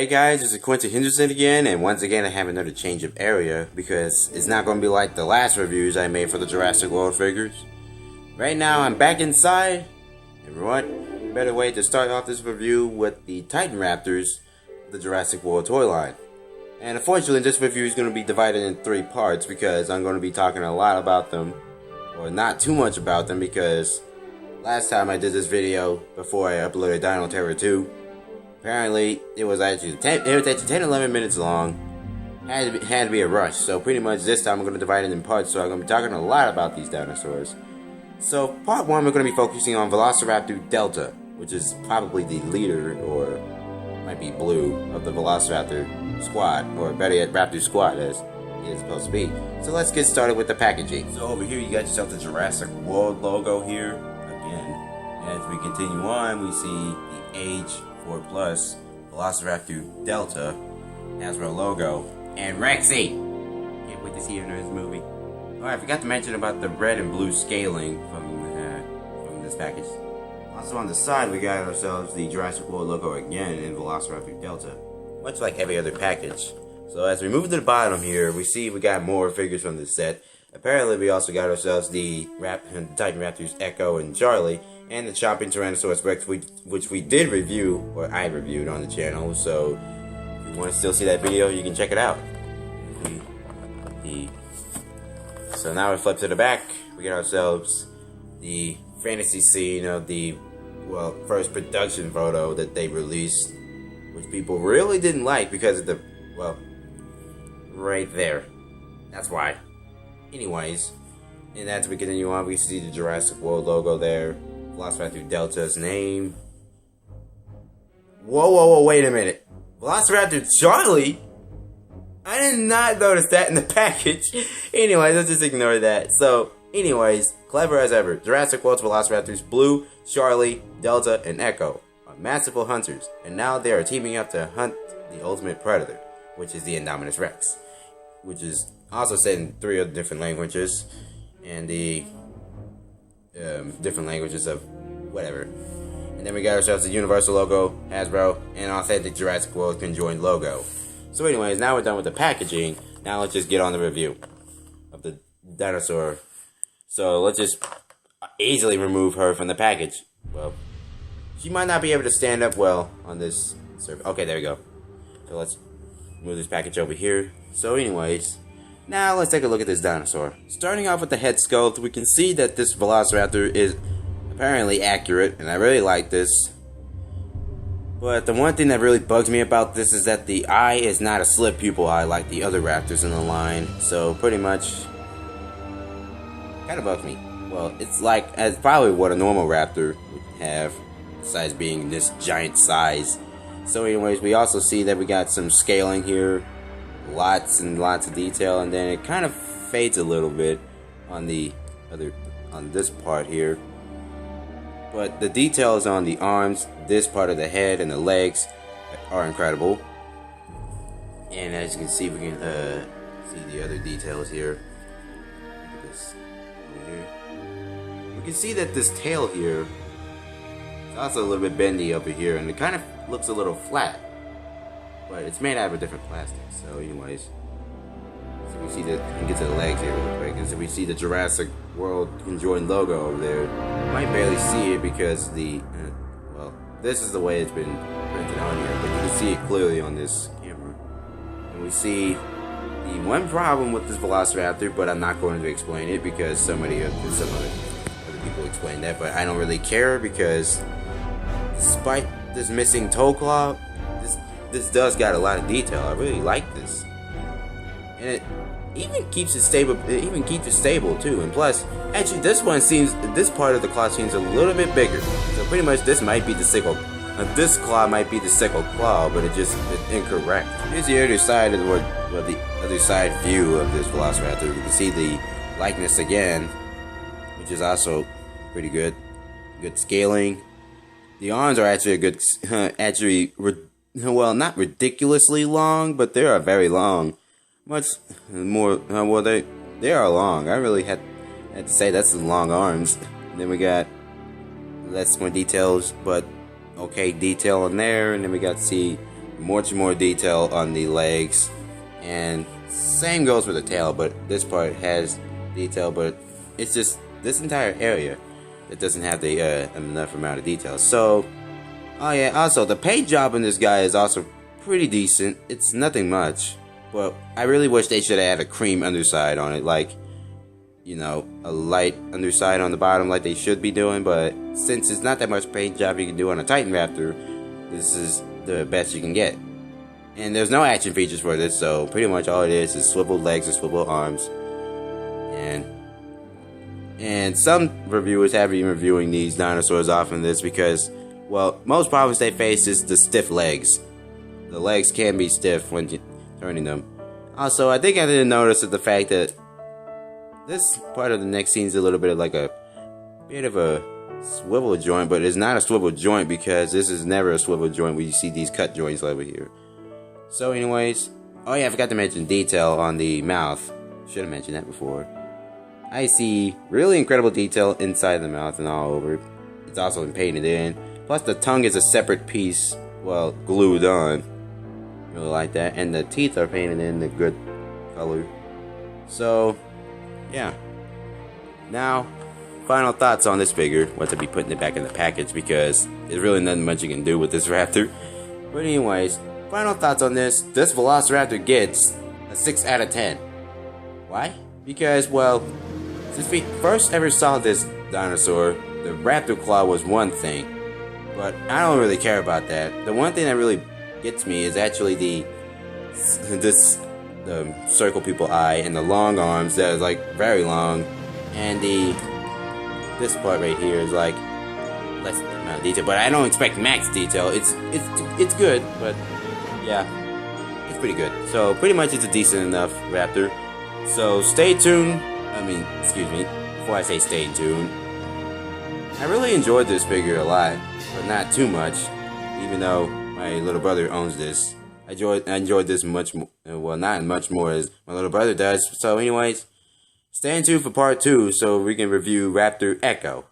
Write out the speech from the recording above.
Hey guys, this is Quincy Henderson again, and once again I have another change of area because it's not going to be like the last reviews I made for the Jurassic World figures. Right now I'm back inside, and what better way to start off this review with the TITAN Raptors, the Jurassic World toy line. And unfortunately this review is going to be divided in 3 parts because I'm going to be talking a lot about them, or not too much about them, because last time I did this video before I uploaded Dino Terror 2, apparently, it was actually 10-11 minutes long. Had to be a rush. So pretty much this time I'm going to divide it in parts. So I'm going to be talking a lot about these dinosaurs. So part 1 we're going to be focusing on Velociaptor Delta, which is probably the leader, or might be blue, of the Velociaptor squad, or better yet, Raptor squad as it is supposed to be. So let's get started with the packaging. So over here you got yourself the Jurassic World logo here again. And as we continue on, we see the age 4+ Velociraptor Delta Hasbro logo, and Rexy. Can't wait to see her in this movie. Oh, I forgot to mention about the red and blue scaling from this package. Also on the side, we got ourselves the Jurassic World logo again in Velociraptor Delta, much like every other package. So as we move to the bottom here, we see we got more figures from this set. Apparently, we also got ourselves the Titan Raptors Echo and Charlie, and the Chomping Tyrannosaurus Rex, which we did review, or I reviewed on the channel. So if you want to still see that video, you can check it out. So now we flip to the back. We got ourselves the fantasy scene of the first production photo that they released, which people really didn't like because of the right there. That's why. Anyways, and as we continue on, we see the Jurassic World logo there. Velociraptor Delta's name. Whoa, wait a minute. Velociraptor Charlie? I did not notice that in the package. Anyways, let's just ignore that. So, anyways, clever as ever. Jurassic World's Velociraptors Blue, Charlie, Delta, and Echo are masterful hunters, and now they are teaming up to hunt the ultimate predator, which is the Indominus Rex, which is also said in 3 other different languages, and the different languages of whatever. And then we got ourselves the Universal logo, Hasbro, and authentic Jurassic World conjoined logo. So anyways, now we're done with the packaging. Now let's just get on the review of the dinosaur. So let's just easily remove her from the package. Well, she might not be able to stand up well on this surface. Okay, there we go. So let's move this package over here. So anyways, now let's take a look at this dinosaur. Starting off with the head sculpt, we can see that this Velociraptor is apparently accurate, and I really like this. But the one thing that really bugs me about this is that the eye is not a slit pupil eye like the other raptors in the line. So pretty much, kind of bugs me. Well, it's probably what a normal raptor would have, besides being this giant size. So anyways, we also see that we got some scaling here. Lots and lots of detail, and then it kind of fades a little bit on this part here. But the details on the arms, this part of the head, and the legs are incredible. And as you can see, we can see the other details here. Look at this over here. We can see that this tail here is also a little bit bendy over here, and it kind of looks a little flat. But it's made out of a different plastic. So anyways, so we see that, we can get to the legs here real quick, and so we see the Jurassic World conjoined logo over there. You might barely see it because this is the way it's been printed on here, but you can see it clearly on this camera. And we see the one problem with this Velociraptor, but I'm not going to explain it because some other people explain that, but I don't really care because despite this missing toe claw, this does got a lot of detail. I really like this, and it even keeps it stable. It even keeps it stable too. And plus, actually, this part of the claw seems a little bit bigger. So pretty much, this might be the sickle. This claw might be the sickle claw, but it's incorrect. Here's the other side of the other side view of this Velociraptor. You can see the likeness again, which is also pretty good. Good scaling. The arms are actually a good, well, not ridiculously long, but they are very long. Much more, they are long. I really had to say that's some long arms. And then we got less more details, but okay detail in there. And then we got to see much more detail on the legs, and same goes for the tail, but this part has detail, but it's just this entire area that doesn't have the enough amount of detail. So, oh yeah, also the paint job on this guy is also pretty decent. It's nothing much, but I really wish they should have had a cream underside on it, like, you know, a light underside on the bottom like they should be doing. But since it's not that much paint job you can do on a Titan Raptor, this is the best you can get. And there's no action features for this, so pretty much all it is swivel legs and swivel arms. And some reviewers have been reviewing these dinosaurs off in this because, well, most problems they face is the stiff legs. The legs can be stiff when turning them. Also, I think I didn't notice the fact that this part of the neck seems a little bit of like a bit of a swivel joint, but it's not a swivel joint because this is never a swivel joint where you see these cut joints over here. So anyways, oh yeah, I forgot to mention detail on the mouth. Should have mentioned that before. I see really incredible detail inside the mouth and all over. It's also been painted in. Plus the tongue is a separate piece, well, glued on. Really like that. And the teeth are painted in the good color. So, yeah. Now, final thoughts on this figure. Once I be putting it back in the package because there's really nothing much you can do with this raptor. But anyways, final thoughts on this. This Velociraptor gets a 6 out of 10. Why? Because, well, since we first ever saw this dinosaur, the raptor claw was one thing. But I don't really care about that. The one thing that really gets me is actually the circle people eye and the long arms that is like very long, and this part right here is like less amount of detail, but I don't expect max detail. It's good, but yeah, it's pretty good. So pretty much it's a decent enough raptor. So stay tuned. Excuse me, before I say stay tuned, I really enjoyed this figure a lot, but not too much, even though my little brother owns this. I enjoyed this much more, well, not much more as my little brother does. So anyways, stay tuned for part 2 so we can review Raptor Echo.